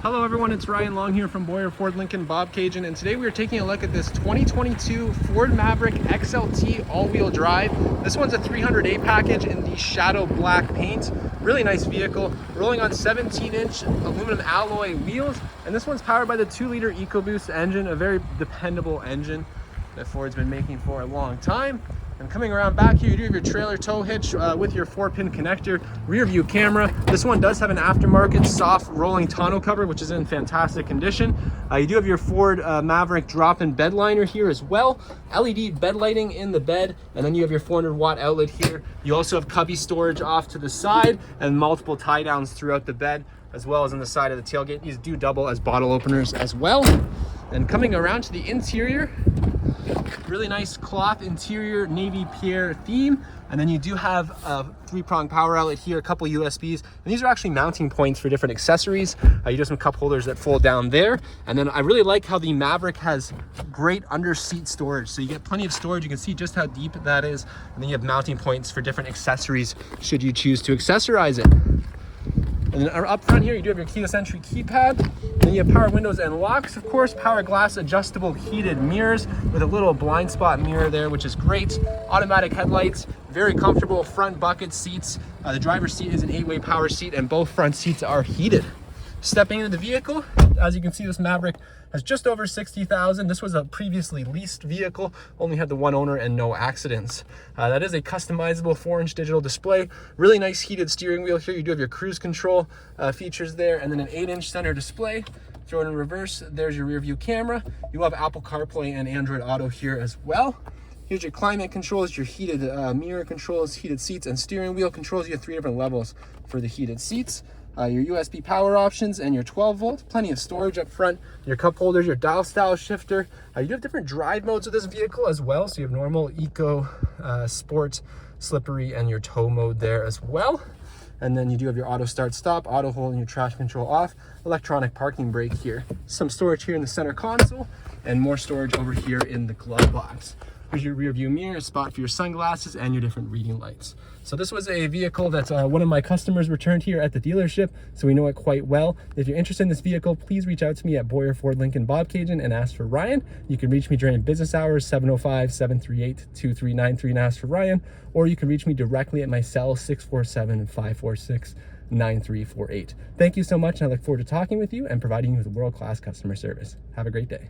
Hello everyone, it's Ryan Long here from Boyer Ford Lincoln Bobcaygeon, and today we are taking a look at this 2022 Ford Maverick XLT all-wheel drive. This one's a 300A package in the shadow black paint. Really nice vehicle, rolling on 17-inch aluminum alloy wheels, and this one's powered by the 2-liter EcoBoost engine, a very dependable engine that Ford's been making for a long time. And coming around back here, you do have your trailer tow hitch with your 4-pin connector, rear view camera. This one does have an aftermarket soft rolling tonneau cover, which is in fantastic condition. You do have your Ford Maverick drop-in bed liner here as well. LED bed lighting in the bed, and then you have your 400-watt outlet here. You also have cubby storage off to the side and multiple tie downs throughout the bed, as well as on the side of the tailgate. These do double as bottle openers as well. And coming around to the interior, really nice cloth interior, navy pierre theme, and then you do have a 3-prong power outlet here, a couple USBs, and these are actually mounting points for different accessories. You do have some cup holders that fold down there, and then I really like how the Maverick has great under seat storage, so you get plenty of storage. You can see just how deep that is, and then you have mounting points for different accessories should you choose to accessorize it. And then up front here, you do have your keyless entry keypad. Then you have power windows and locks, of course, power glass adjustable heated mirrors with a little blind spot mirror there, which is great. Automatic headlights, very comfortable front bucket seats. The driver's seat is an 8-way power seat, and both front seats are heated. Stepping into the vehicle, as you can see, this Maverick has just over 60,000. This was a previously leased vehicle, only had the one owner and no accidents. That is a customizable 4-inch digital display. Really nice heated steering wheel here. You do have your cruise control features there, and then an 8-inch center display. Throw it in reverse, there's your rear view camera. You have Apple Carplay and Android Auto here as well. Here's your climate controls, your heated mirror controls, heated seats, and steering wheel controls. You have 3 different levels for the heated seats. Your USB power options and your 12-volt, plenty of storage up front, your cup holders, your dial style shifter. You do have different drive modes with this vehicle as well. So you have normal, eco, sport, slippery, and your tow mode there as well. And then you do have your auto start stop, auto hold, and your traction control off, electronic parking brake here. Some storage here in the center console, and more storage over here in the glove box. Here's your rear view mirror, a spot for your sunglasses, and your different reading lights. So this was a vehicle that one of my customers returned here at the dealership, so we know it quite well. If you're interested in this vehicle, please reach out to me at Boyer Ford Lincoln Bobcaygeon and ask for Ryan. You can reach me during business hours, 705-738-2393 and ask for Ryan, or you can reach me directly at my cell, 647-546-9348. Thank you so much, and I look forward to talking with you and providing you with world-class customer service. Have a great day.